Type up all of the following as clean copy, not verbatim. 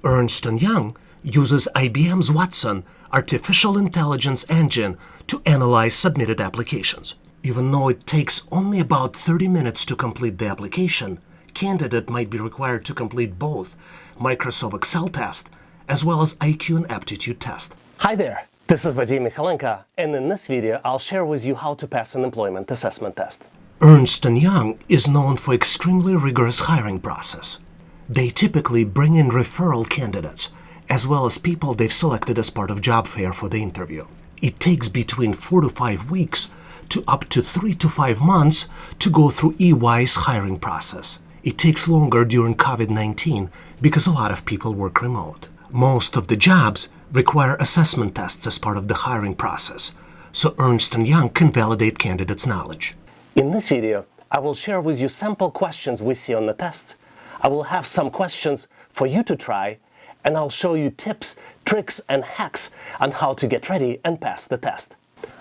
Ernst & Young uses IBM's Watson artificial intelligence engine to analyze submitted applications. Even though it takes only about 30 minutes to complete the application, candidate might be required to complete both Microsoft Excel test as well as IQ and Aptitude test. Hi there, this is Vadim Michalenko, and in this video I'll share with you how to pass an employment assessment test. Ernst & Young is known for extremely rigorous hiring process. They typically bring in referral candidates, as well as people they've selected as part of job fair for the interview. It takes between 4 to 5 weeks to up to 3 to 5 months to go through EY's hiring process. It takes longer during COVID-19 because a lot of people work remote. Most of the jobs require assessment tests as part of the hiring process, so Ernst & Young can validate candidates' knowledge. In this video, I will share with you sample questions we see on the tests. I will have some questions for you to try, and I'll show you tips, tricks, and hacks on how to get ready and pass the test.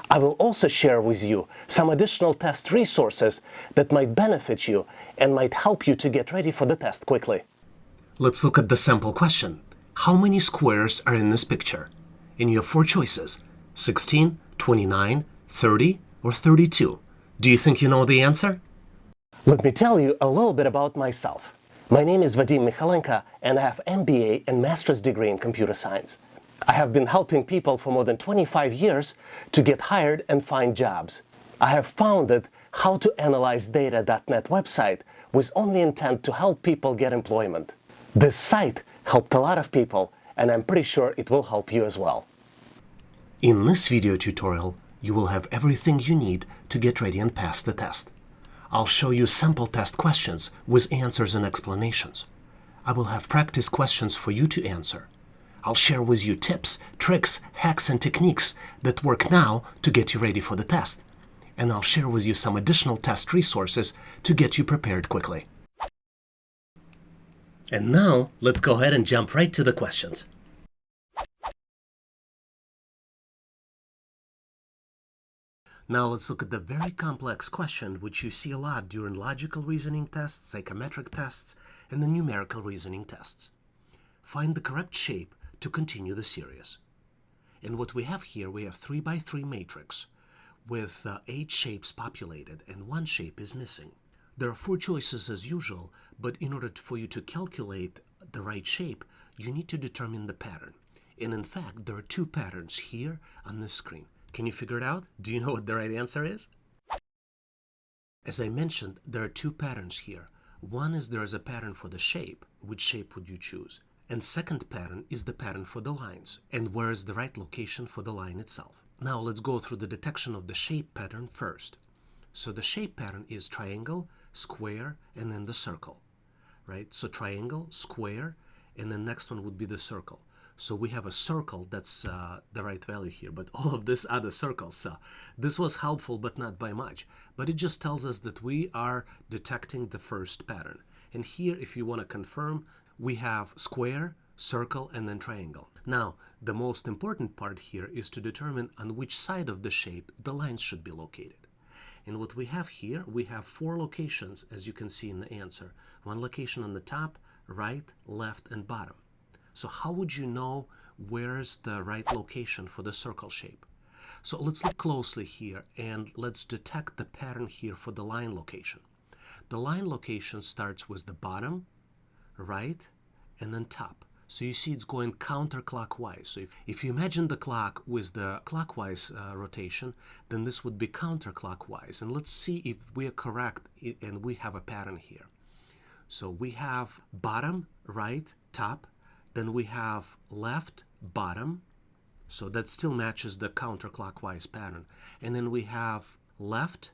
I will also share with you some additional test resources that might benefit you and might help you to get ready for the test quickly. Let's look at the sample question. How many squares are in this picture? And you have 4 choices: 16, 29, 30, or 32. Do you think you know the answer? Let me tell you a little bit about myself. My name is Vadim Michalenko, and I have MBA and master's degree in computer science. I have been helping people for more than 25 years to get hired and find jobs. I have founded HowToAnalyzeData.net website with only intent to help people get employment. This site helped a lot of people, and I'm pretty sure it will help you as well. In this video tutorial, you will have everything you need to get ready and pass the test. I'll show you sample test questions with answers and explanations. I will have practice questions for you to answer. I'll share with you tips, tricks, hacks, and techniques that work now to get you ready for the test. And I'll share with you some additional test resources to get you prepared quickly. And now, let's go ahead and jump right to the questions. Now let's look at the very complex question which you see a lot during logical reasoning tests, psychometric tests, and the numerical reasoning tests. Find the correct shape to continue the series. And what we have here, we have 3 by 3 matrix with 8 shapes populated, and 1 shape is missing. There are 4 choices as usual, but in order for you to calculate the right shape, you need to determine the pattern. And in fact, there are 2 patterns here on this screen. Can you figure it out? Do you know what the right answer is? As I mentioned, there are 2 patterns here. One is there is a pattern for the shape. Which shape would you choose? And second pattern is the pattern for the lines. And where is the right location for the line itself? Now let's go through the detection of the shape pattern first. So the shape pattern is triangle, square, and then the circle, right? So triangle, square, and then next one would be the circle. So we have a circle, that's the right value here, but all of this are the circles. So this was helpful, but not by much. But it just tells us that we are detecting the first pattern. And here, if you want to confirm, we have square, circle, and then triangle. Now, the most important part here is to determine on which side of the shape the lines should be located. And what we have here, we have 4 locations, as you can see in the answer. 1 location on the top, right, left, and bottom. So how would you know where's the right location for the circle shape? So let's look closely here and let's detect the pattern here for the line location. The line location starts with the bottom, right, and then top. So you see it's going counterclockwise. So if you imagine the clock with the clockwise rotation, then this would be counterclockwise. And let's see if we are correct and we have a pattern here. So we have bottom, right, top. Then we have left, bottom, so that still matches the counterclockwise pattern. And then we have left,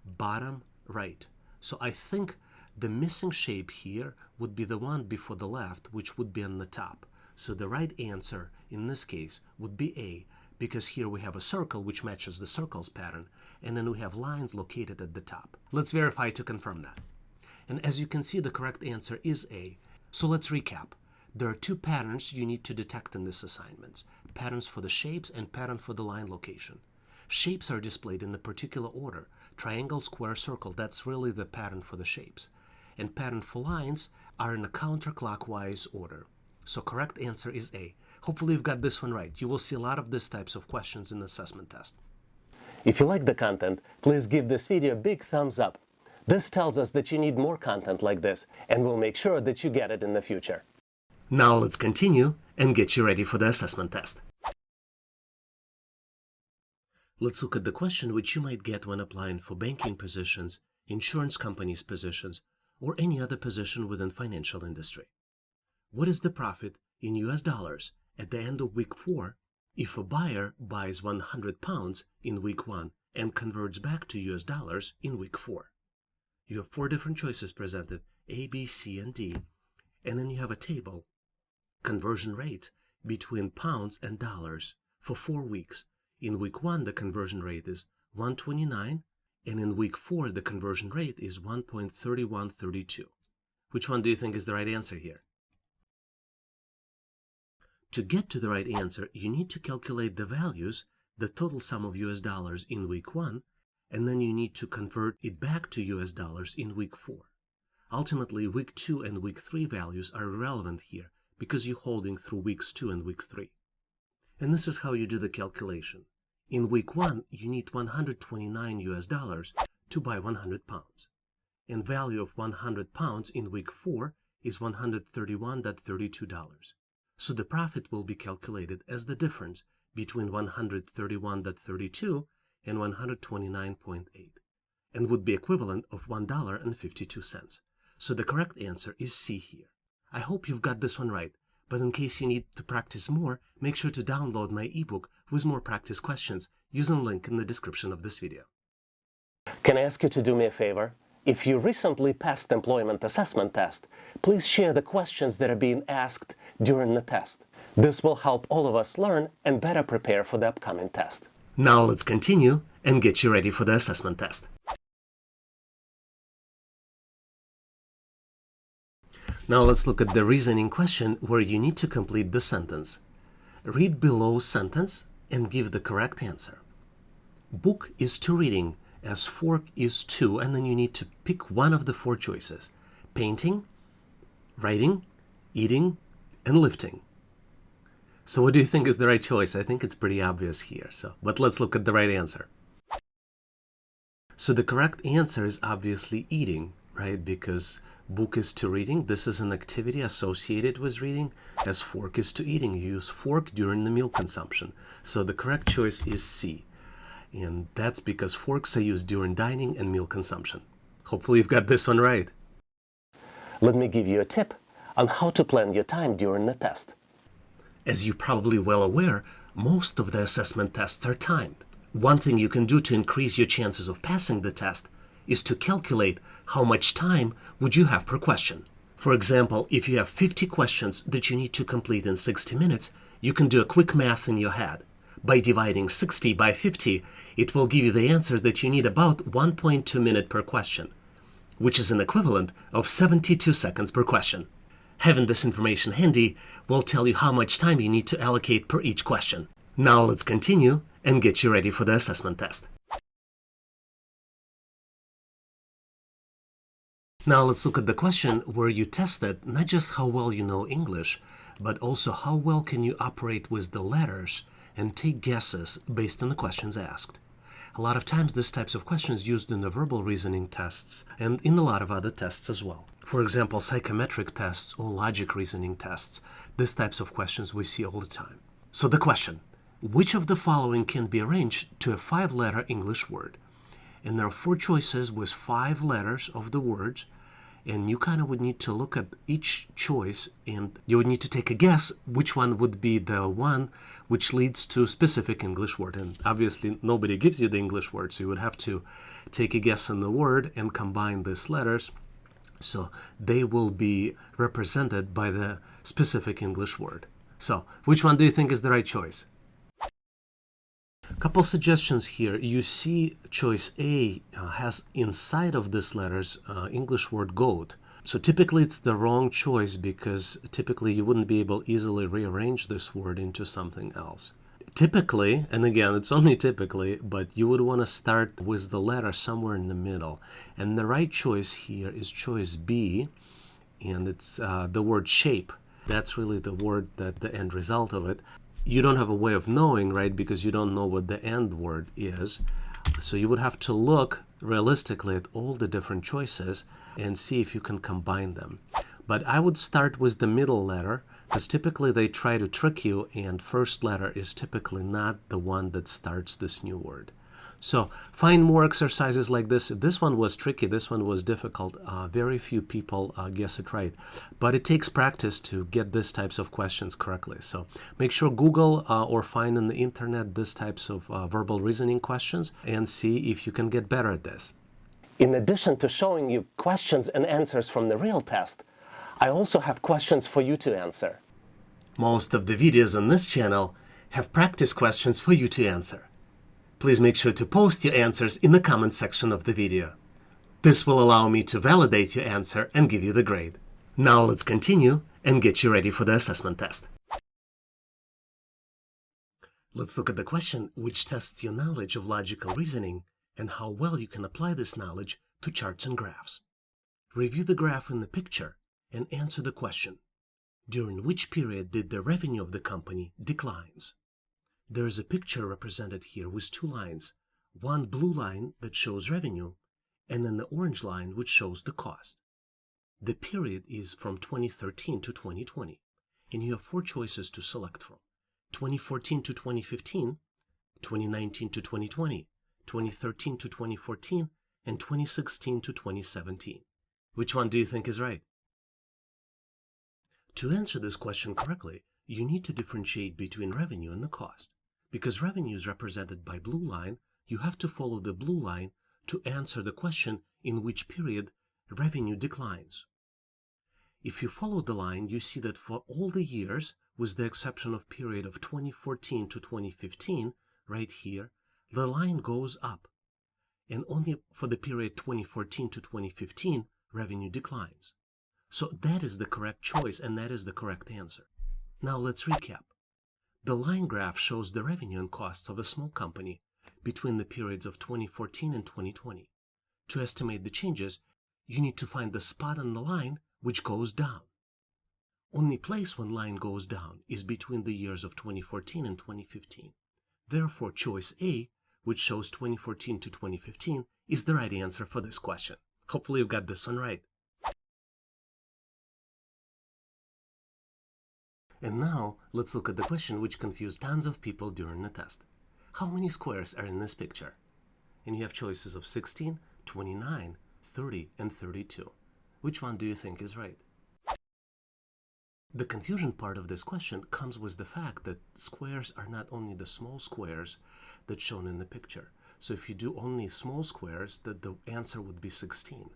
bottom, right. So I think the missing shape here would be the one before the left, which would be on the top. So the right answer in this case would be A, because here we have a circle which matches the circle's pattern, and then we have lines located at the top. Let's verify to confirm that. And as you can see, the correct answer is A. So let's recap. There are 2 patterns you need to detect in this assignment. Patterns for the shapes and pattern for the line location. Shapes are displayed in the particular order. Triangle, square, circle, that's really the pattern for the shapes. And pattern for lines are in a counterclockwise order. So correct answer is A. Hopefully you've got this one right. You will see a lot of these types of questions in the assessment test. If you like the content, please give this video a big thumbs up. This tells us that you need more content like this, and we'll make sure that you get it in the future. Now let's continue and get you ready for the assessment test. Let's look at the question which you might get when applying for banking positions, insurance companies positions, or any other position within financial industry. What is the profit in US dollars at the end of week 4 if a buyer buys 100 pounds in week 1 and converts back to US dollars in week 4? You have 4 different choices presented, A, B, C, and D, and then you have a table, conversion rate between pounds and dollars for 4 weeks. In week 1, the conversion rate is 1.29, and in week 4, the conversion rate is 1.3132. Which one do you think is the right answer here? To get to the right answer, you need to calculate the values, the total sum of US dollars in week 1, and then you need to convert it back to US dollars in week 4. Ultimately, week 2 and week 3 values are irrelevant here because you're holding through weeks 2 and week 3. And this is how you do the calculation. In week 1, you need 129 US dollars to buy 100 pounds. And value of 100 pounds in week 4 is $131.32. So the profit will be calculated as the difference between 131.32 and 129.8, and would be equivalent of $1.52. So the correct answer is C here. I hope you've got this one right, but in case you need to practice more, make sure to download my ebook with more practice questions using the link in the description of this video. Can I ask you to do me a favor? If you recently passed the employment assessment test, please share the questions that are being asked during the test. This will help all of us learn and better prepare for the upcoming test. Now let's continue and get you ready for the assessment test. Now let's look at the reasoning question where you need to complete the sentence. Read below sentence and give the correct answer. Book is to reading as fork is to, and then you need to pick one of the 4 choices: painting, writing, eating, and lifting. So what do you think is the right choice? I think it's pretty obvious here. But let's look at the right answer. So the correct answer is obviously eating, right? Because book is to reading. This is an activity associated with reading, as fork is to eating. You use fork during the meal consumption. So the correct choice is C. And that's because forks are used during dining and meal consumption. Hopefully you've got this one right. Let me give you a tip on how to plan your time during the test. As you're probably well aware, most of the assessment tests are timed. One thing you can do to increase your chances of passing the test is to calculate how much time would you have per question. For example, if you have 50 questions that you need to complete in 60 minutes, you can do a quick math in your head. By dividing 60 by 50, it will give you the answers that you need about 1.2 minutes per question, which is an equivalent of 72 seconds per question. Having this information handy will tell you how much time you need to allocate per each question. Now let's continue and get you ready for the assessment test. Now let's look at the question where you tested not just how well you know English, but also how well can you operate with the letters and take guesses based on the questions asked. A lot of times this types of questions used in the verbal reasoning tests and in a lot of other tests as well. For example, psychometric tests or logic reasoning tests. These types of questions we see all the time. So the question, which of the following can be arranged to a 5-letter English word? And there are 4 choices with 5 letters of the words, and you kind of would need to look at each choice and you would need to take a guess which one would be the one which leads to a specific English word. And obviously nobody gives you the English word, so you would have to take a guess on the word and combine these letters so they will be represented by the specific English word. So which one do you think is the right choice? Couple suggestions here. You see choice A has inside of these letters English word goat. So typically it's the wrong choice because typically you wouldn't be able easily rearrange this word into something else. Typically, and again it's only typically, but you would want to start with the letter somewhere in the middle. And the right choice here is choice B, and it's the word shape. That's really the word, that the end result of it. You don't have a way of knowing, right, because you don't know what the end word is. So you would have to look realistically at all the different choices and see if you can combine them. But I would start with the middle letter, because typically they try to trick you, and first letter is typically not the one that starts this new word. So find more exercises like this. This one was tricky. This one was difficult. Very few people guess it right. But it takes practice to get these types of questions correctly. So make sure Google or find on the internet these types of verbal reasoning questions and see if you can get better at this. In addition to showing you questions and answers from the real test, I also have questions for you to answer. Most of the videos on this channel have practice questions for you to answer. Please make sure to post your answers in the comment section of the video. This will allow me to validate your answer and give you the grade. Now let's continue and get you ready for the assessment test. Let's look at the question which tests your knowledge of logical reasoning and how well you can apply this knowledge to charts and graphs. Review the graph in the picture and answer the question. During which period did the revenue of the company declines? There is a picture represented here with two lines, one blue line that shows revenue, and then the orange line which shows the cost. The period is from 2013 to 2020, and you have four choices to select from: 2014 to 2015, 2019 to 2020, 2013 to 2014, and 2016 to 2017. Which one do you think is right? To answer this question correctly, you need to differentiate between revenue and the cost. Because revenue is represented by blue line, you have to follow the blue line to answer the question in which period revenue declines. If you follow the line, you see that for all the years, with the exception of period of 2014 to 2015, right here, the line goes up. And only for the period 2014 to 2015, revenue declines. So that is the correct choice, and that is the correct answer. Now let's recap. The line graph shows the revenue and costs of a small company between the periods of 2014 and 2020. To estimate the changes, you need to find the spot on the line which goes down. Only place when line goes down is between the years of 2014 and 2015. Therefore, choice A, which shows 2014 to 2015, is the right answer for this question. Hopefully you got this one right. And now, let's look at the question which confused tons of people during the test. How many squares are in this picture? And you have choices of 16, 29, 30, and 32. Which one do you think is right? The confusion part of this question comes with the fact that squares are not only the small squares that's shown in the picture. So if you do only small squares, the answer would be 16.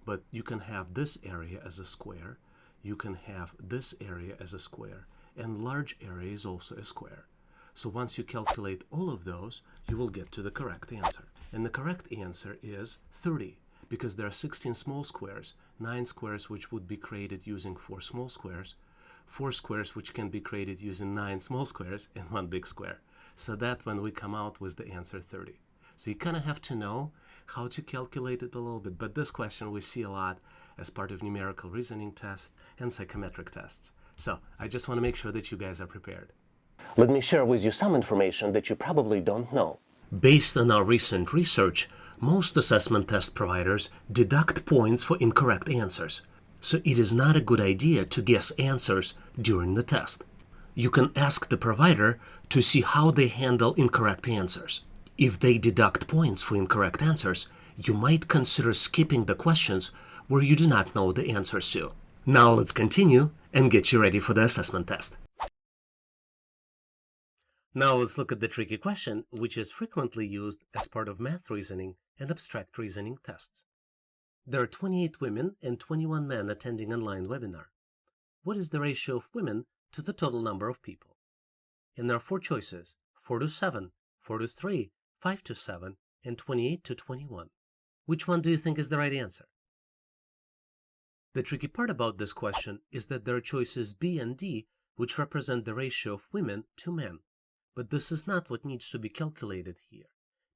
But you can have this area as a square, you can have this area as a square, and large area is also a square. So once you calculate all of those, you will get to the correct answer. And the correct answer is 30, because there are 16 small squares, 9 squares which would be created using 4 small squares, 4 squares which can be created using 9 small squares, and 1 big square. So that when we come out with the answer 30. So you kind of have to know how to calculate it a little bit, but this question we see a lot as part of numerical reasoning tests and psychometric tests. So I just want to make sure that you guys are prepared. Let me share with you some information that you probably don't know. Based on our recent research, most assessment test providers deduct points for incorrect answers. So it is not a good idea to guess answers during the test. You can ask the provider to see how they handle incorrect answers. If they deduct points for incorrect answers, you might consider skipping the questions where you do not know the answers to. Now let's continue and get you ready for the assessment test. Now let's look at the tricky question, which is frequently used as part of math reasoning and abstract reasoning tests. There are 28 women and 21 men attending online webinar. What is the ratio of women to the total number of people? And there are 4 choices: 4 to 7, 4 to 3, 5 to 7, and 28 to 21. Which one do you think is the right answer? The tricky part about this question is that there are choices B and D, which represent the ratio of women to men. But this is not what needs to be calculated here,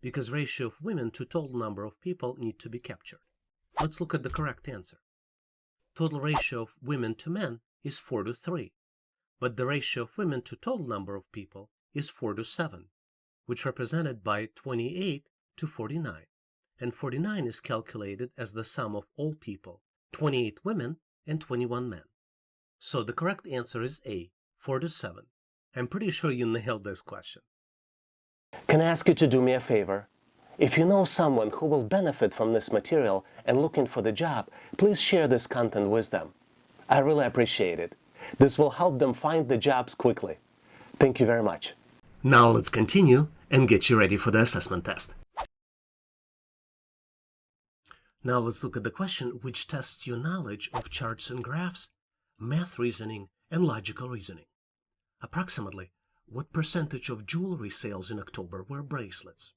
because ratio of women to total number of people need to be captured. Let's look at the correct answer. Total ratio of women to men is 4 to 3, but the ratio of women to total number of people is 4 to 7, which represented by 28 to 49. And 49 is calculated as the sum of all people, 28 women and 21 men. So the correct answer is A, 4 to 7. I'm pretty sure you nailed this question. Can I ask you to do me a favor? If you know someone who will benefit from this material and looking for the job, please share this content with them. I really appreciate it. This will help them find the jobs quickly. Thank you very much. Now let's continue and get you ready for the assessment test. Now let's look at the question which tests your knowledge of charts and graphs, math reasoning, and logical reasoning. Approximately, what percentage of jewelry sales in October were bracelets?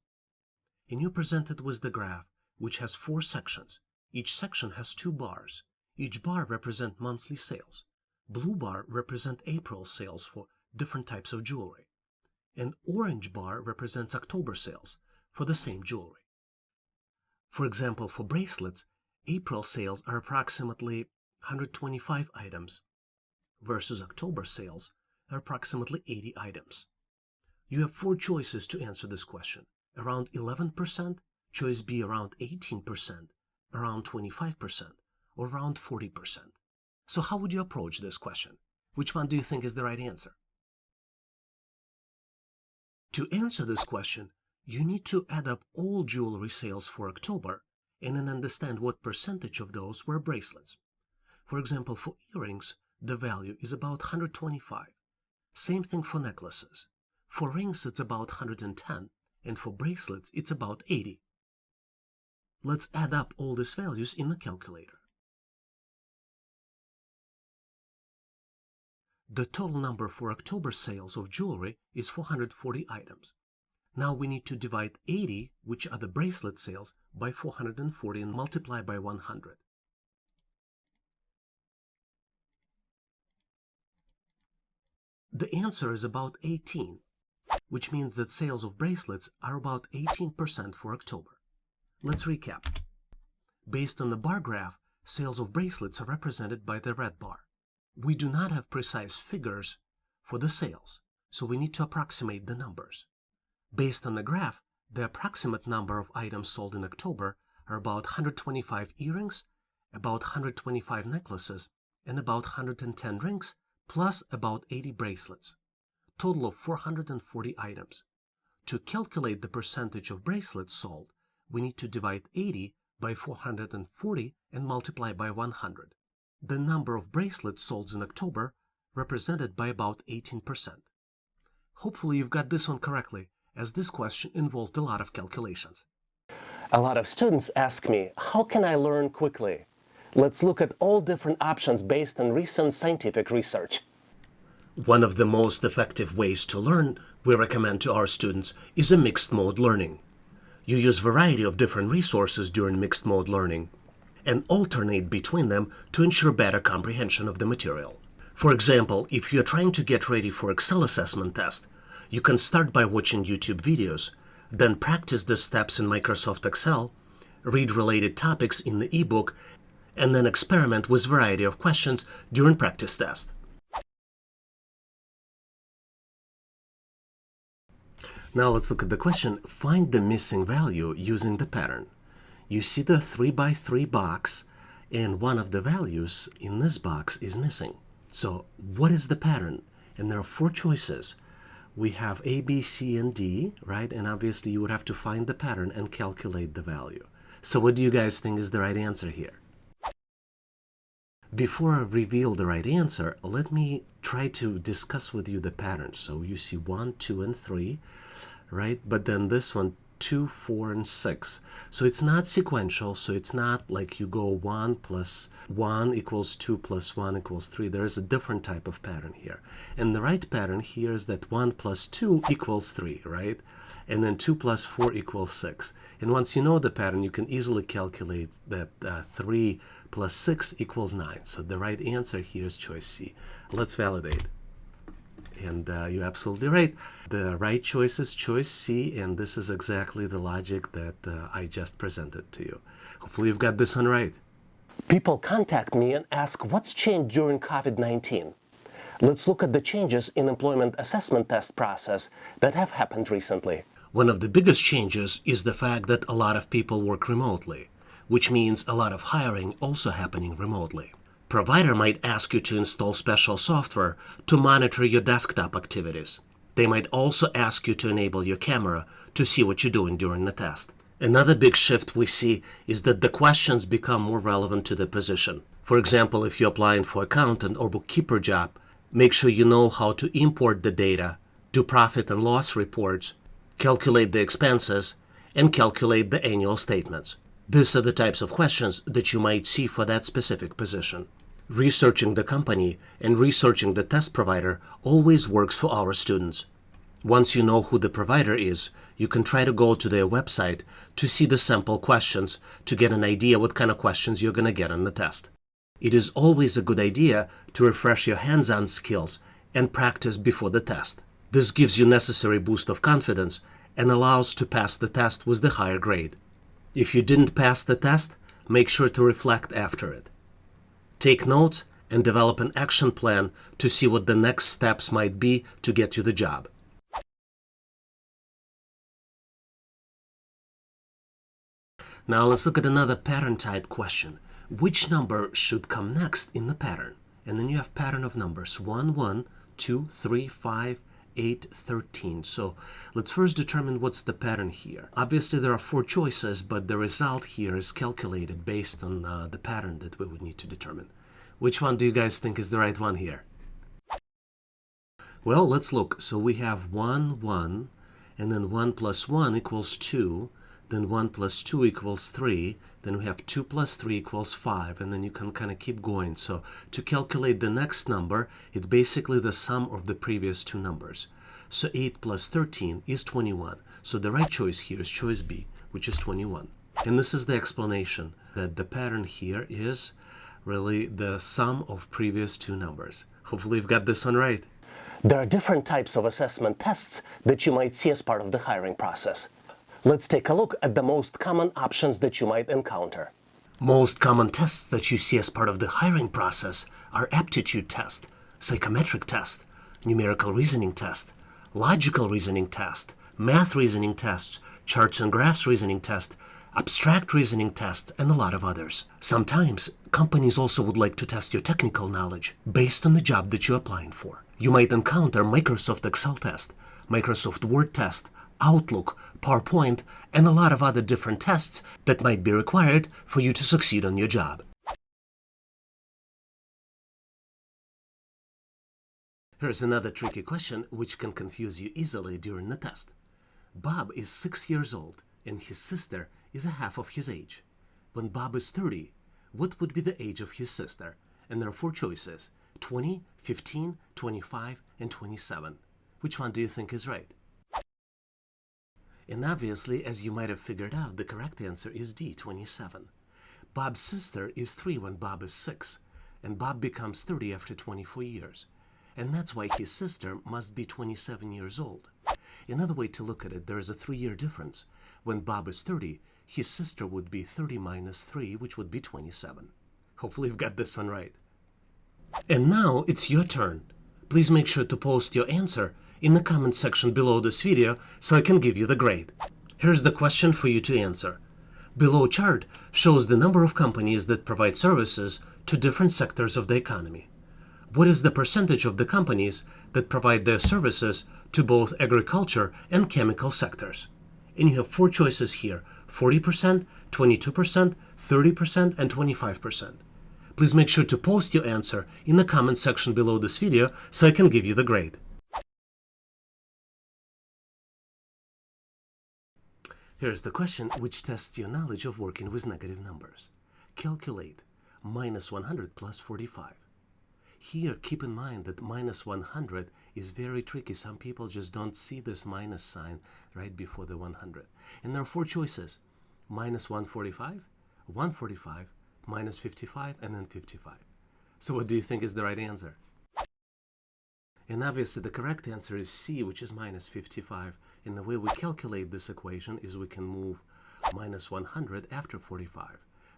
And you're presented with the graph, which has 4 sections. Each section has 2 bars. Each bar represents monthly sales. Blue bar represents April sales for different types of jewelry. And orange bar represents October sales for the same jewelry. For example, for bracelets, April sales are approximately 125 items versus October sales are approximately 80 items. You have 4 choices to answer this question. Around 11%, choice B around 18%, around 25%, or around 40%. So how would you approach this question? Which one do you think is the right answer? To answer this question, you need to add up all jewelry sales for October and then understand what percentage of those were bracelets. For example, for earrings, the value is about 125. Same thing for necklaces. For rings, it's about 110, and for bracelets, it's about 80. Let's add up all these values in the calculator. The total number for October sales of jewelry is 440 items. Now we need to divide 80, which are the bracelet sales, by 440 and multiply by 100. The answer is about 18, which means that sales of bracelets are about 18% for October. Let's recap. Based on the bar graph, sales of bracelets are represented by the red bar. We do not have precise figures for the sales, so we need to approximate the numbers. Based on the graph, the approximate number of items sold in October are about 125 earrings, about 125 necklaces, and about 110 rings, plus about 80 bracelets. Total of 440 items. To calculate the percentage of bracelets sold, we need to divide 80 by 440 and multiply by 100. The number of bracelets sold in October represented by about 18%. Hopefully you've got this one correctly, as this question involved a lot of calculations. A lot of students ask me, how can I learn quickly? Let's look at all different options based on recent scientific research. One of the most effective ways to learn we recommend to our students is a mixed mode learning. You use a variety of different resources during mixed mode learning and alternate between them to ensure better comprehension of the material. For example, if you're trying to get ready for Excel assessment test, you can start by watching YouTube videos, then practice the steps in Microsoft Excel, read related topics in the ebook, and then experiment with a variety of questions during practice test. Now let's look at the question, find the missing value using the pattern. You see the 3 by 3 box, and one of the values in this box is missing. So what is the pattern? And there are 4 choices. We have A, B, C, and D, right? And obviously you would have to find the pattern and calculate the value. So what do you guys think is the right answer here? Before I reveal the right answer, let me try to discuss with you the pattern. So you see 1, 2, and 3, right? But then this one, 2, 4, and 6. So it's not sequential, so it's not like you go 1 plus 1 equals 2 plus 1 equals 3. There is a different type of pattern here. And the right pattern here is that 1 plus 2 equals 3, right? And then 2 plus 4 equals 6. And once you know the pattern, you can easily calculate that 3 plus 6 equals 9. So the right answer here is choice C. Let's validate. And you're absolutely right. The right choice is choice C, and this is exactly the logic that I just presented to you. Hopefully you've got this one right. People contact me and ask what's changed during COVID-19. Let's look at the changes in employment assessment test process that have happened recently. One of the biggest changes is the fact that a lot of people work remotely, which means a lot of hiring also happening remotely. Provider might ask you to install special software to monitor your desktop activities. They might also ask you to enable your camera to see what you're doing during the test. Another big shift we see is that the questions become more relevant to the position. For example, if you're applying for accountant or bookkeeper job, make sure you know how to import the data, do profit and loss reports, calculate the expenses, and calculate the annual statements. These are the types of questions that you might see for that specific position. Researching the company and researching the test provider always works for our students. Once you know who the provider is, you can try to go to their website to see the sample questions to get an idea what kind of questions you're going to get on the test. It is always a good idea to refresh your hands-on skills and practice before the test. This gives you necessary boost of confidence and allows to pass the test with the higher grade. If you didn't pass the test, make sure to reflect after it. Take notes and develop an action plan to see what the next steps might be to get you the job. Now let's look at another pattern type question. Which number should come next in the pattern? And then you have pattern of numbers 1, 1, 2, 3, 5, 8, 13. So let's first determine what's the pattern here. Obviously there are 4 choices, but the result here is calculated based on the pattern that we would need to determine. Which one do you guys think is the right one here? Well, let's look. So we have 1, 1, and then 1 plus 1 equals 2. Then 1 plus 2 equals 3, then we have 2 plus 3 equals 5, and then you can kind of keep going. So to calculate the next number, it's basically the sum of the previous 2 numbers. So 8 plus 13 is 21. So the right choice here is choice B, which is 21. And this is the explanation that the pattern here is really the sum of previous 2 numbers. Hopefully you've got this one right. There are different types of assessment tests that you might see as part of the hiring process. Let's take a look at the most common options that you might encounter. Most common tests that you see as part of the hiring process are aptitude test, psychometric test, numerical reasoning test, logical reasoning test, math reasoning tests, charts and graphs reasoning test, abstract reasoning test, and a lot of others. Sometimes companies also would like to test your technical knowledge based on the job that you're applying for. You might encounter Microsoft Excel test, Microsoft Word test, Outlook, PowerPoint, and a lot of other different tests that might be required for you to succeed on your job. Here's another tricky question which can confuse you easily during the test. Bob is 6 years old and his sister is a half of his age. When Bob is 30, what would be the age of his sister? And there are 4 choices: 20, 15, 25, and 27. Which one do you think is right? And obviously, as you might have figured out, the correct answer is D, 27. Bob's sister is 3 when Bob is 6, and Bob becomes 30 after 24 years. And that's why his sister must be 27 years old. Another way to look at it, there is a 3-year difference. When Bob is 30, his sister would be 30 minus 3, which would be 27. Hopefully you've got this one right. And now it's your turn. Please make sure to post your answer in the comment section below this video so I can give you the grade. Here's the question for you to answer. Below chart shows the number of companies that provide services to different sectors of the economy. What is the percentage of the companies that provide their services to both agriculture and chemical sectors? And you have 4 choices here: 40%, 22%, 30%, and 25%. Please make sure to post your answer in the comment section below this video so I can give you the grade. Here's the question which tests your knowledge of working with negative numbers. Calculate minus 100 plus 45. Here, keep in mind that minus 100 is very tricky. Some people just don't see this minus sign right before the 100. And there are 4 choices: minus 145, 145, minus 55, and then 55. So what do you think is the right answer? And obviously the correct answer is C, which is minus 55. And the way we calculate this equation is we can move minus 100 after 45.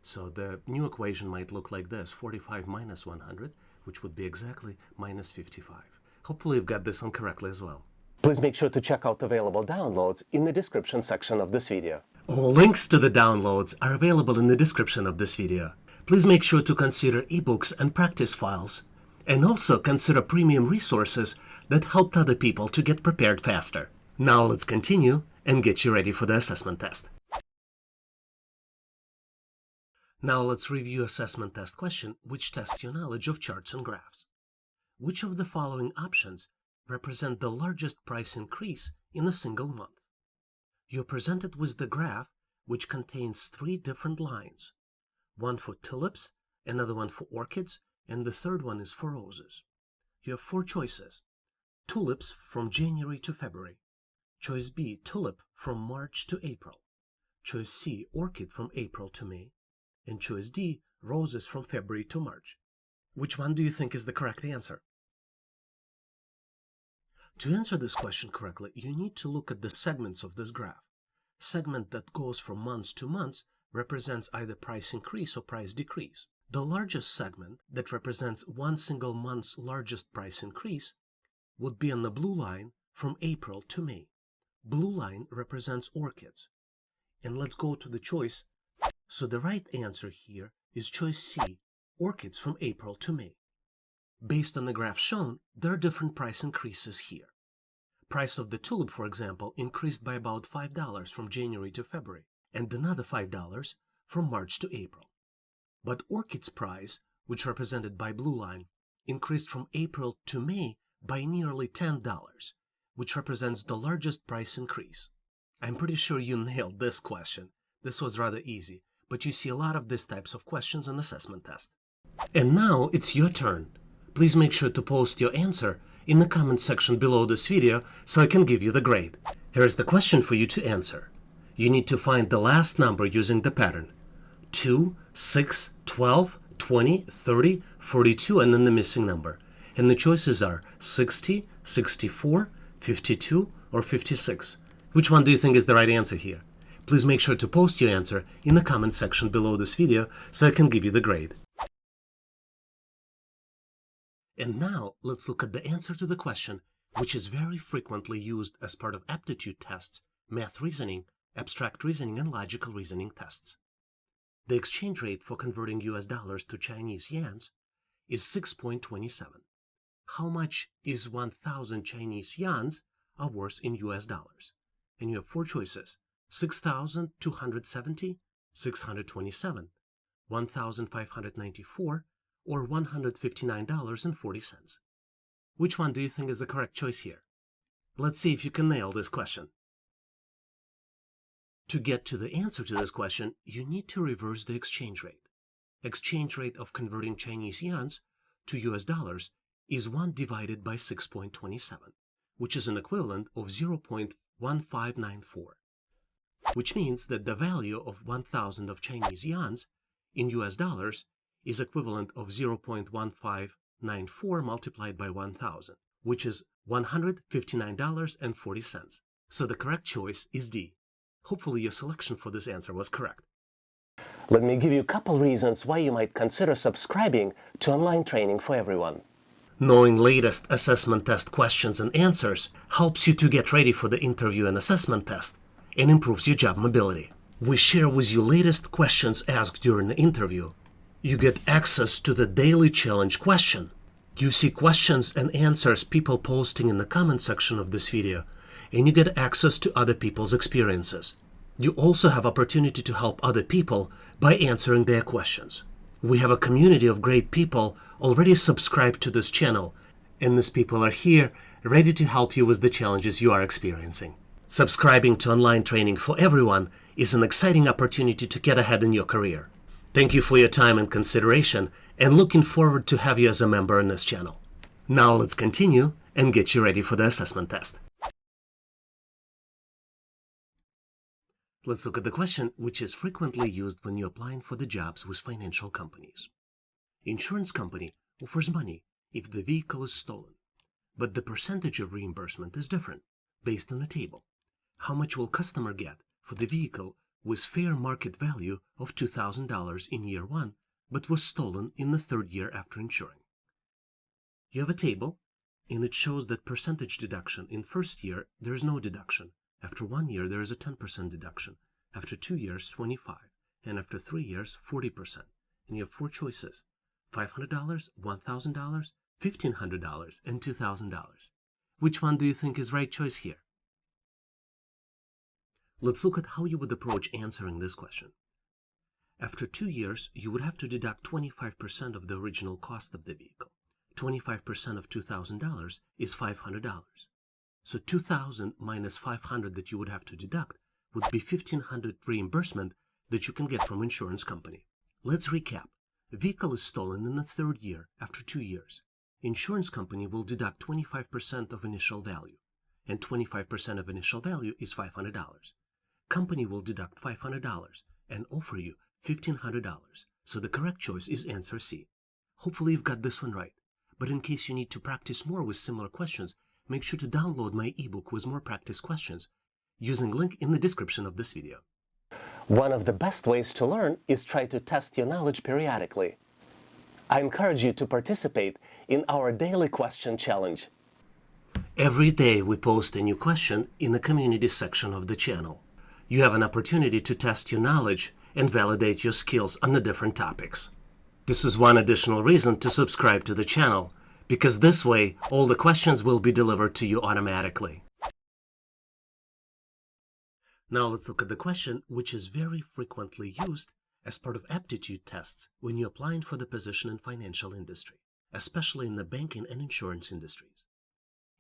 So the new equation might look like this: 45 minus 100, which would be exactly minus 55. Hopefully you've got this one correctly as well. Please make sure to check out available downloads in the description section of this video. All links to the downloads are available in the description of this video. Please make sure to consider ebooks and practice files, and also consider premium resources that helped other people to get prepared faster. Now let's continue and get you ready for the assessment test. Now let's review assessment test question, which tests your knowledge of charts and graphs. Which of the following options represent the largest price increase in a single month? You're presented with the graph, which contains 3 different lines. One for tulips, another one for orchids, and the third one is for roses. You have 4 choices. Tulips from January to February. Choice B, tulip from March to April. Choice C, orchid from April to May. And choice D, roses from February to March. Which one do you think is the correct answer? To answer this question correctly, you need to look at the segments of this graph. Segment that goes from months to months represents either price increase or price decrease. The largest segment that represents one single month's largest price increase would be on the blue line from April to May. Blue line represents orchids. And let's go to the choice. So the right answer here is choice C, orchids from April to May. Based on the graph shown, there are different price increases here. Price of the tulip, for example, increased by about $5 from January to February, and another $5 from March to April. But orchid's price, which represented by blue line, increased from April to May by nearly $10, which represents the largest price increase. I'm pretty sure you nailed this question. This was rather easy, but you see a lot of these types of questions on assessment test. And now it's your turn. Please make sure to post your answer in the comment section below this video so I can give you the grade. Here is the question for you to answer. You need to find the last number using the pattern: 2, 6, 12, 20, 30, 42, and then the missing number. And the choices are 60, 64, 52, or 56. Which one do you think is the right answer here? Please make sure to post your answer in the comment section below this video so I can give you the grade. And now let's look at the answer to the question, which is very frequently used as part of aptitude tests, math reasoning, abstract reasoning, and logical reasoning tests. The exchange rate for converting US dollars to Chinese yuans is 6.27. How much is 1,000 Chinese yuans are worth in US dollars? And you have 4 choices: 6,270, 627, 1,594, or $159.40. Which one do you think is the correct choice here? Let's see if you can nail this question. To get to the answer to this question, you need to reverse the exchange rate. Exchange rate of converting Chinese yuans to US dollars is 1 divided by 6.27, which is an equivalent of 0.1594, which means that the value of 1,000 of Chinese yuans in US dollars is equivalent of 0.1594 multiplied by 1,000, which is $159.40. So the correct choice is D. Hopefully your selection for this answer was correct. Let me give you a couple reasons why you might consider subscribing to online training for everyone. Knowing latest assessment test questions and answers helps you to get ready for the interview and assessment test and improves your job mobility. We share with you latest questions asked during the interview. You get access to the daily challenge question. You see questions and answers people posting in the comment section of this video, and you get access to other people's experiences. You also have opportunity to help other people by answering their questions. We have a community of great people already subscribed to this channel, and these people are here ready to help you with the challenges you are experiencing. Subscribing to online training for everyone is an exciting opportunity to get ahead in your career. Thank you for your time and consideration, and looking forward to have you as a member in this channel. Now let's continue and get you ready for the assessment test. Let's look at the question, which is frequently used when you're applying for the jobs with financial companies. Insurance company offers money if the vehicle is stolen, but the percentage of reimbursement is different based on a table. How much will customer get for the vehicle with fair market value of $2,000 in year 1, but was stolen in the 3rd year after insuring. You have a table, and it shows that percentage deduction. In first year, there is no deduction. After 1 year, there is a 10% deduction. After 2 years, 25%. And after 3 years, 40%. And you have 4 choices: $500, $1,000, $1,500, and $2,000. Which one do you think is right choice here? Let's look at how you would approach answering this question. After 2 years, you would have to deduct 25% of the original cost of the vehicle. 25% of $2,000 is $500. So $2,000 minus $500 that you would have to deduct would be $1,500 reimbursement that you can get from insurance company. Let's recap. The vehicle is stolen in the 3rd year after 2 years. Insurance company will deduct 25% of initial value, and 25% of initial value is $500. Company will deduct $500 and offer you $1,500. So the correct choice is answer C. Hopefully you've got this one right. But in case you need to practice more with similar questions, make sure to download my ebook with more practice questions using link in the description of this video. One of the best ways to learn is try to test your knowledge periodically. I encourage you to participate in our daily question challenge. Every day we post a new question in the community section of the channel. You have an opportunity to test your knowledge and validate your skills on the different topics. This is one additional reason to subscribe to the channel, because this way all the questions will be delivered to you automatically. Now let's look at the question which is very frequently used as part of aptitude tests when you're applying for the position in financial industry, especially in the banking and insurance industries.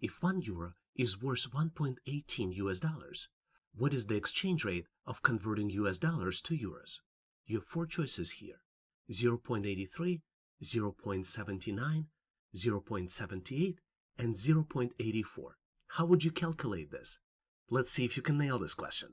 If €1 is worth 1.18 US, what is the exchange rate of converting US dollars to euros? You have 4 choices here: 0.83, 0.79, 0.78, and 0.84. How would you calculate this? Let's see if you can nail this question.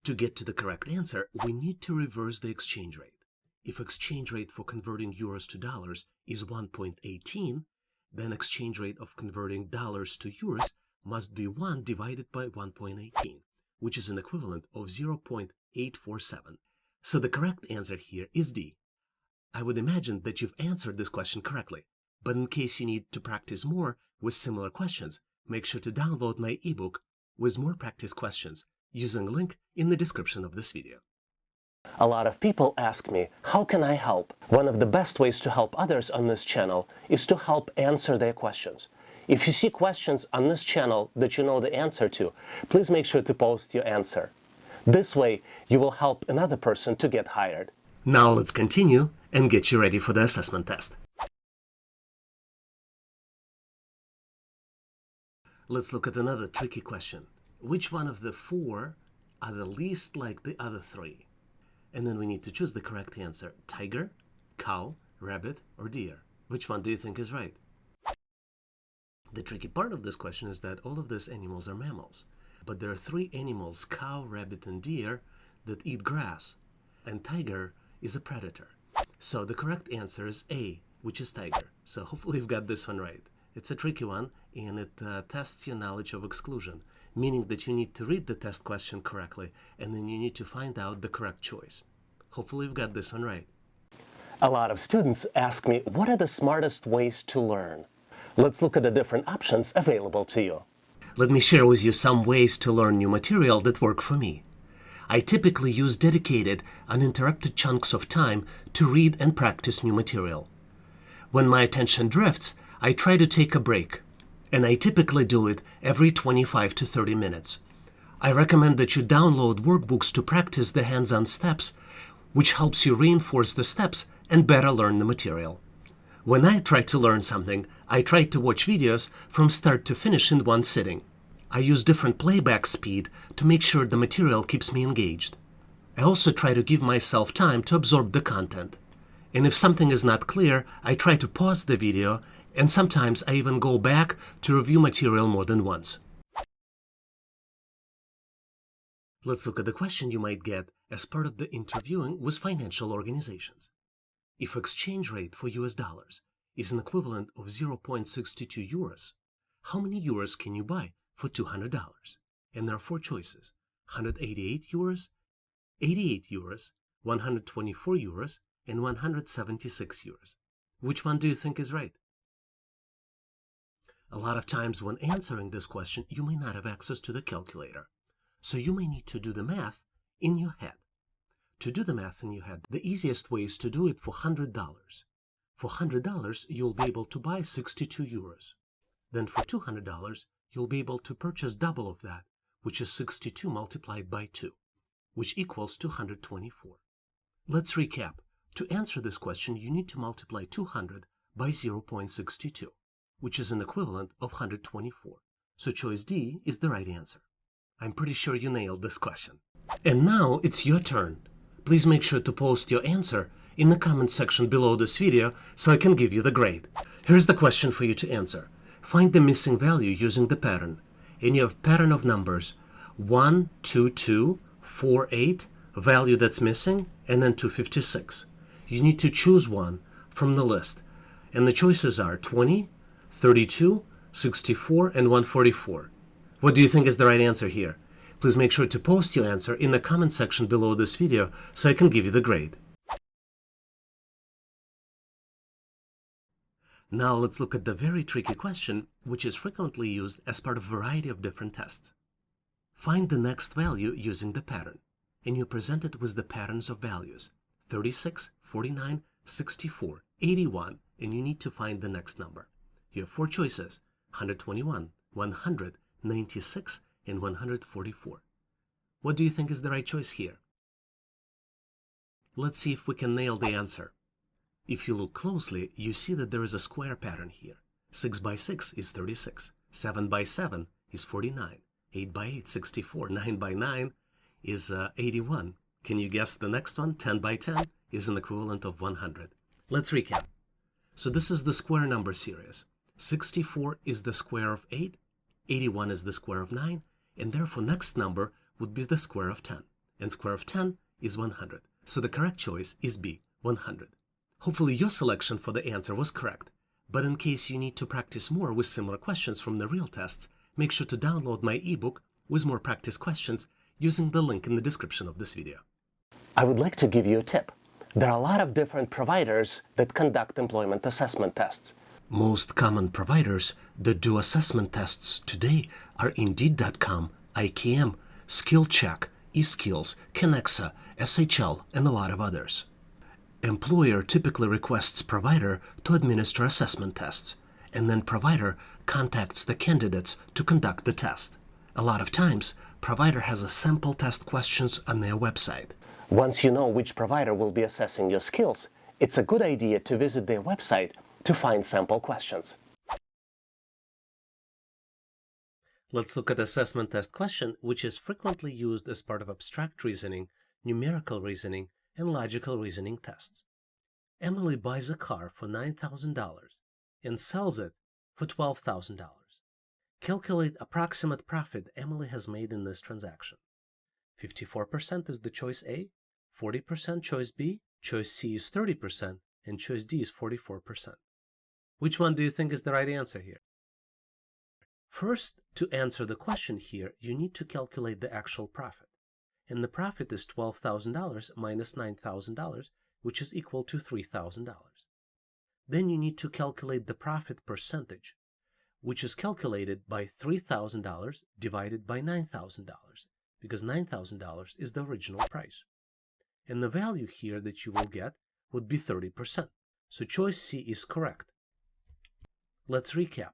To get to the correct answer, we need to reverse the exchange rate. If exchange rate for converting euros to dollars is 1.18, then exchange rate of converting dollars to euros must be 1 divided by 1.18, which is an equivalent of 0.847. So the correct answer here is D. I would imagine that you've answered this question correctly, but in case you need to practice more with similar questions, make sure to download my ebook with more practice questions using a link in the description of this video. A lot of people ask me, how can I help? One of the best ways to help others on this channel is to help answer their questions. If you see questions on this channel that you know the answer to, please make sure to post your answer. This way, you will help another person to get hired. Now let's continue and get you ready for the assessment test. Let's look at another tricky question. Which one of the 4 are the least like the other 3? And then we need to choose the correct answer: tiger, cow, rabbit, or deer. Which one do you think is right? The tricky part of this question is that all of these animals are mammals. But there are 3 animals, cow, rabbit, and deer, that eat grass. And tiger is a predator. So the correct answer is A, which is tiger. So hopefully you've got this one right. It's a tricky one, and it tests your knowledge of exclusion, meaning that you need to read the test question correctly, and then you need to find out the correct choice. Hopefully you've got this one right. A lot of students ask me, what are the smartest ways to learn? Let's look at the different options available to you. Let me share with you some ways to learn new material that work for me. I typically use dedicated, uninterrupted chunks of time to read and practice new material. When my attention drifts, I try to take a break, and I typically do it every 25 to 30 minutes. I recommend that you download workbooks to practice the hands-on steps, which helps you reinforce the steps and better learn the material. When I try to learn something, I try to watch videos from start to finish in one sitting. I use different playback speed to make sure the material keeps me engaged. I also try to give myself time to absorb the content. And if something is not clear, I try to pause the video, and sometimes I even go back to review material more than once. Let's look at the question you might get as part of the interviewing with financial organizations. If exchange rate for US dollars is an equivalent of 0.62 euros, how many euros can you buy for $200? And there are 4 choices: 188 euros, 88 euros, 124 euros, and 176 euros. Which one do you think is right? A lot of times when answering this question, you may not have access to the calculator. So you may need to do the math in your head. To do the math in your head, the easiest way is to do it for $100. For $100, you'll be able to buy 62 euros. Then for $200, you'll be able to purchase double of that, which is 62 multiplied by 2, which equals 224. Let's recap. To answer this question, you need to multiply 200 by 0.62, which is an equivalent of 124. So choice D is the right answer. I'm pretty sure you nailed this question. And now it's your turn. Please make sure to post your answer in the comment section below this video so I can give you the grade. Here's the question for you to answer. Find the missing value using the pattern. And you have pattern of numbers 1, 2, 2, 4, 8, value that's missing, and then 256. You need to choose one from the list. And the choices are 20, 32, 64, and 144. What do you think is the right answer here? Please make sure to post your answer in the comment section below this video so I can give you the grade. Now let's look at the very tricky question, which is frequently used as part of a variety of different tests. Find the next value using the pattern, and you're presented with the patterns of values 36, 49, 64, 81, and you need to find the next number. You have four choices: 121, 100, 96, and 144. What do you think is the right choice here? Let's see if we can nail the answer. If you look closely, you see that there is a square pattern here. 6 by 6 is 36, 7 by 7 is 49, 8 by 8, 64, 9 by 9 is 81. Can you guess the next one? 10 by 10 is an equivalent of 100. Let's recap. So this is the square number series. 64 is the square of 8, 81 is the square of 9, and therefore next number would be the square of 10. And square of 10 is 100. So the correct choice is B, 100. Hopefully your selection for the answer was correct. But in case you need to practice more with similar questions from the real tests, make sure to download my ebook with more practice questions using the link in the description of this video. I would like to give you a tip. There are a lot of different providers that conduct employment assessment tests. Most common providers that do assessment tests today are Indeed.com, IKM, SkillCheck, eSkills, Kenexa, SHL, and a lot of others. Employer typically requests provider to administer assessment tests, and then provider contacts the candidates to conduct the test. A lot of times, provider has a sample test questions on their website. Once you know which provider will be assessing your skills, it's a good idea to visit their website to find sample questions. Let's look at assessment test question, which is frequently used as part of abstract reasoning, numerical reasoning, and logical reasoning tests. Emily buys a car for $9,000 and sells it for $12,000. Calculate approximate profit Emily has made in this transaction. 54% is the choice A, 40% choice B, choice C is 30%, and choice D is 44%. Which one do you think is the right answer here? First, to answer the question here, you need to calculate the actual profit. And the profit is $12,000 minus $9,000, which is equal to $3,000. Then you need to calculate the profit percentage, which is calculated by $3,000 divided by $9,000, because $9,000 is the original price. And the value here that you will get would be 30%. So choice C is correct. Let's recap.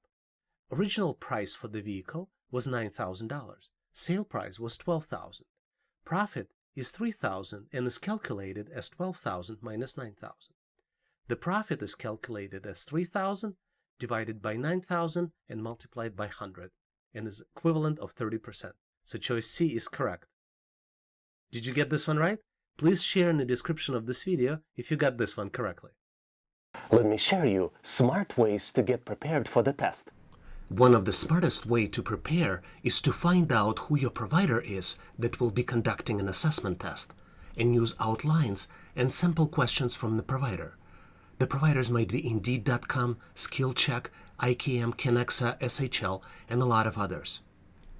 Original price for the vehicle was $9,000. Sale price was $12,000. Profit is $3,000 and is calculated as $12,000 minus $9,000. The profit is calculated as $3,000 divided by $9,000 and multiplied by 100 and is equivalent of 30%. So choice C is correct. Did you get this one right? Please share in the description of this video if you got this one correctly. Let me share you smart ways to get prepared for the test. One of the smartest ways to prepare is to find out who your provider is that will be conducting an assessment test and use outlines and sample questions from the provider. The providers might be Indeed.com, SkillCheck, IKM, Kenexa, SHL, and a lot of others.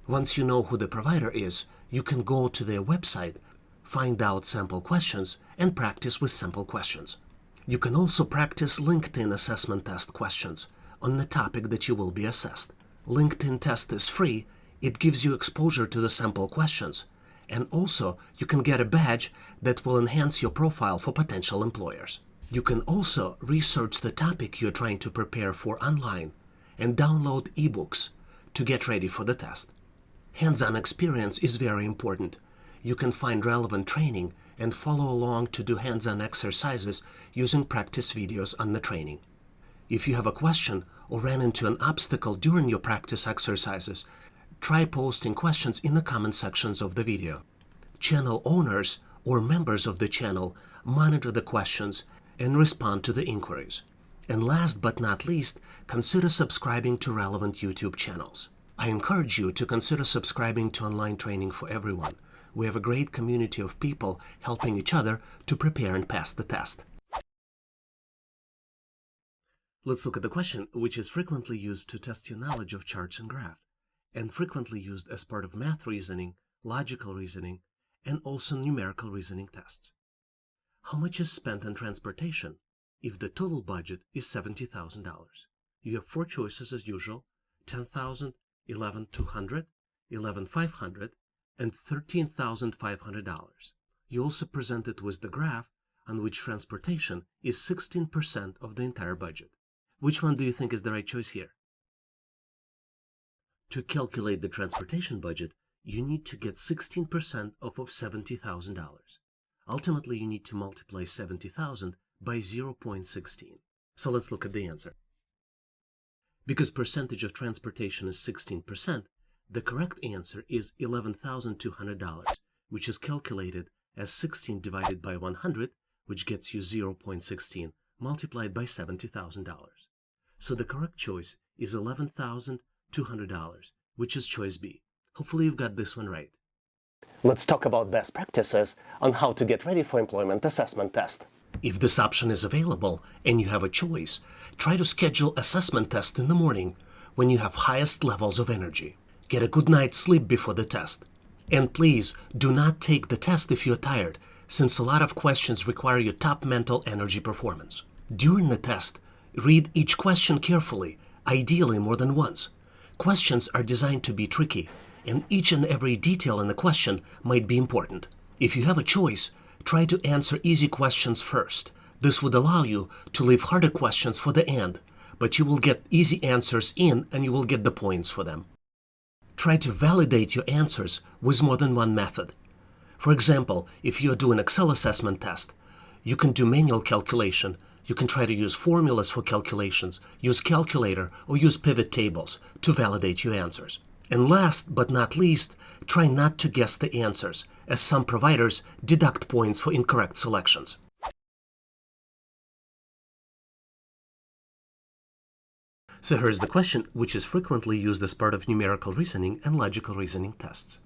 Once you know who the provider is, You can go to their website, find out sample questions, and practice with sample questions. You can also practice LinkedIn assessment test questions on the topic that you will be assessed. LinkedIn test is free. It gives you exposure to the sample questions. And also, you can get a badge that will enhance your profile for potential employers. You can also research the topic you're trying to prepare for online and download ebooks to get ready for the test. Hands-on experience is very important. You can find relevant training and follow along to do hands-on exercises using practice videos on the training. If you have a question or ran into an obstacle during your practice exercises, try posting questions in the comment sections of the video. Channel owners or members of the channel monitor the questions and respond to the inquiries. And last but not least, consider subscribing to relevant YouTube channels. I encourage you to consider subscribing to Online Training for Everyone. We have a great community of people helping each other to prepare and pass the test. Let's look at the question, which is frequently used to test your knowledge of charts and graphs, and frequently used as part of math reasoning, logical reasoning, and also numerical reasoning tests. How much is spent on transportation if the total budget is $70,000? You have four choices as usual: $10,000, $11,200, $11,500, and $13,500. You also presented with the graph on which transportation is 16% of the entire budget. Which one do you think is the right choice here? To calculate the transportation budget, you need to get 16% off of $70,000. Ultimately, you need to multiply 70,000 by 0.16. So let's look at the answer. Because percentage of transportation is 16%, the correct answer is $11,200, which is calculated as 16 divided by 100, which gets you 0.16, multiplied by $70,000. So the correct choice is $11,200, which is choice B. Hopefully you've got this one right. Let's talk about best practices on how to get ready for employment assessment test. If this option is available and you have a choice, try to schedule assessment test in the morning when you have highest levels of energy. Get a good night's sleep before the test. And please do not take the test if you're tired, since a lot of questions require your top mental energy performance. During the test, read each question carefully, ideally more than once. Questions are designed to be tricky, and each and every detail in the question might be important. If you have a choice, try to answer easy questions first. This would allow you to leave harder questions for the end, but you will get easy answers in and you will get the points for them. Try to validate your answers with more than one method. For example, if you do an Excel assessment test, you can do manual calculation. You can try to use formulas for calculations, use calculator, or use pivot tables to validate your answers. And last but not least, try not to guess the answers, as some providers deduct points for incorrect selections. So here's the question, which is frequently used as part of numerical reasoning and logical reasoning tests.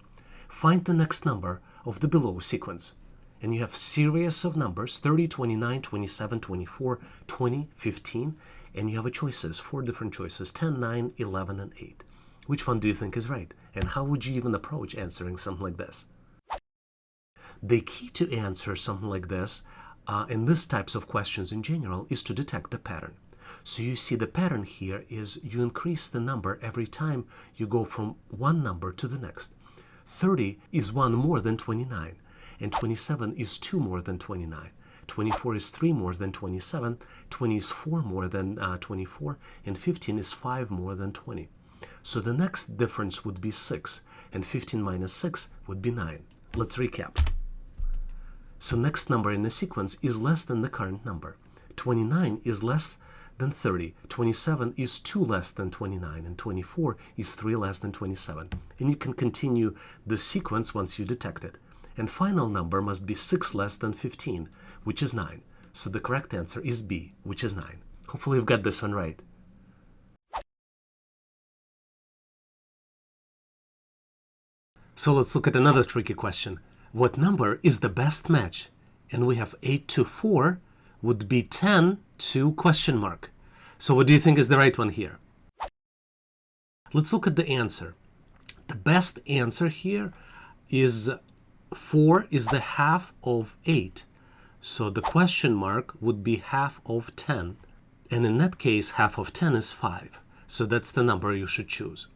Find the next number of the below sequence. And you have series of numbers, 30, 29, 27, 24, 20, 15, and you have a choices, 4 different choices, 10, 9, 11, and 8. Which one do you think is right? And how would you even approach answering something like this? The key to answer something like this, in these types of questions in general, is to detect the pattern. So you see the pattern here is you increase the number every time you go from one number to the next. 30 is 1 more than 29, and 27 is 2 more than 29. 24 is 3 more than 27, 20 is 4 more than 24, and 15 is 5 more than 20. So the next difference would be 6, and 15 minus 6 would be 9. Let's recap. So next number in the sequence is less than the current number. 29 is less than 30, 27 is 2 less than 29, and 24 is 3 less than 27. And you can continue the sequence once you detect it. And final number must be 6 less than 15, which is 9. So the correct answer is B, which is 9. Hopefully you've got this one right. So let's look at another tricky question. What number is the best match? And we have 8 to 4 would be 10 to question mark. So what do you think is the right one here? Let's look at the answer. The best answer here is 4 is the half of 8. So the question mark would be half of 10. And in that case, half of 10 is 5. So that's the number you should choose.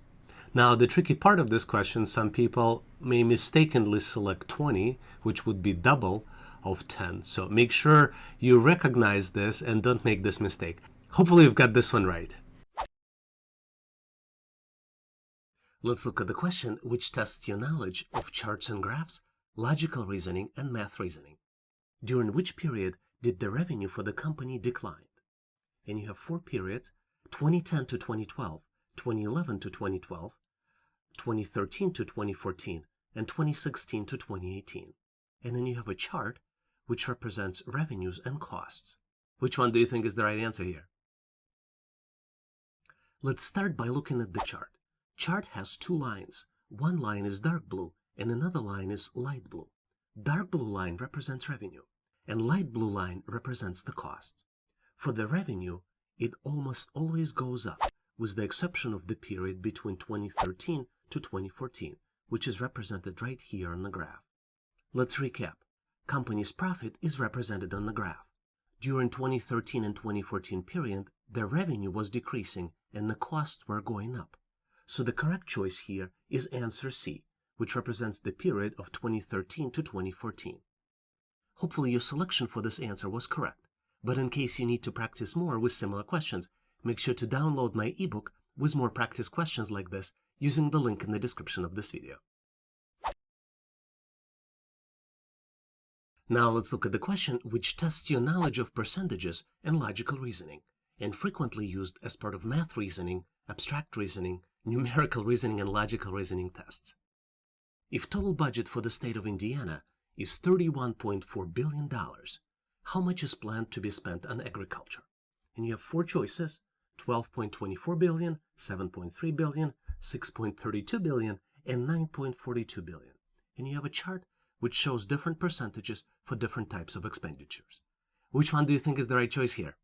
Now, the tricky part of this question, some people may mistakenly select 20, which would be double of 10. So make sure you recognize this and don't make this mistake. Hopefully you've got this one right. Let's look at the question, which tests your knowledge of charts and graphs, logical reasoning, and math reasoning. During which period did the revenue for the company decline? And you have 4 periods: 2010 to 2012, 2011 to 2012, 2013 to 2014, and 2016 to 2018. And then you have a chart which represents revenues and costs. Which one do you think is the right answer here? Let's start by looking at the chart. Chart has 2 lines. One line is dark blue and another line is light blue. Dark blue line represents revenue and light blue line represents the cost. For the revenue, it almost always goes up, with the exception of the period between 2013 to 2014, which is represented right here on the graph. Let's recap. Company's profit is represented on the graph. During 2013 and 2014 period, the revenue was decreasing and the costs were going up. So the correct choice here is answer C, which represents the period of 2013 to 2014. Hopefully your selection for this answer was correct, but in case you need to practice more with similar questions, make sure to download my ebook with more practice questions like this using the link in the description of this video. Now let's look at the question which tests your knowledge of percentages and logical reasoning, and frequently used as part of math reasoning, abstract reasoning, numerical reasoning, and logical reasoning tests. If total budget for the state of Indiana is $31.4 billion, how much is planned to be spent on agriculture? And you have 4 choices: $12.24 billion, $7.3 billion, $6.32 billion, and $9.42 billion. And you have a chart which shows different percentages for different types of expenditures. Which one do you think is the right choice here?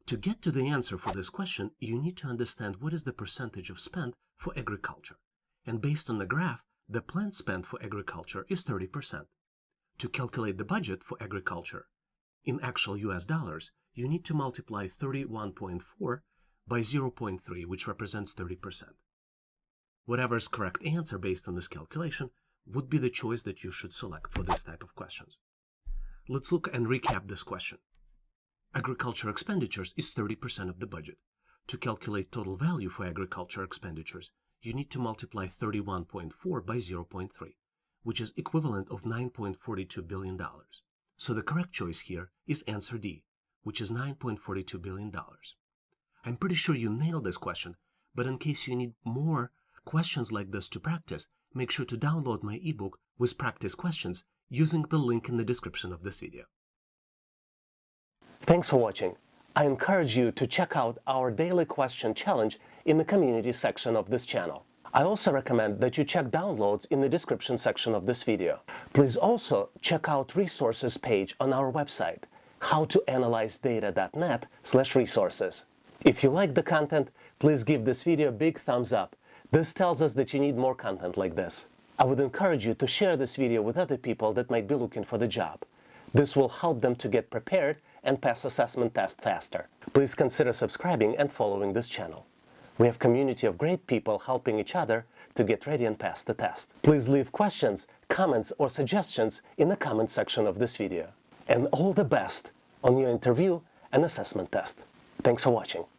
To get to the answer for this question, you need to understand what is the percentage of spend for agriculture. And based on the graph, the planned spend for agriculture is 30%. To calculate the budget for agriculture in actual US dollars, you need to multiply 31.4 by 0.3, which represents 30%. Whatever's correct answer based on this calculation would be the choice that you should select for this type of questions. Let's look and recap this question. Agriculture expenditures is 30% of the budget. To calculate total value for agriculture expenditures, you need to multiply 31.4 by 0.3, which is equivalent of $9.42 billion. So the correct choice here is answer D, which is $9.42 billion. I'm pretty sure you nailed this question, but in case you need more questions like this to practice, make sure to download my ebook with practice questions using the link in the description of this video. Thanks for watching. I encourage you to check out our daily question challenge in the community section of this channel. I also recommend that you check downloads in the description section of this video. Please also check out resources page on our website, howtoanalyzedata.net/resources. If you like the content, please give this video a big thumbs up. This tells us that you need more content like this. I would encourage you to share this video with other people that might be looking for the job. This will help them to get prepared and pass assessment test faster. Please consider subscribing and following this channel. We have a community of great people helping each other to get ready and pass the test. Please leave questions, comments, or suggestions in the comment section of this video. And all the best on your interview and assessment test. Thanks for watching.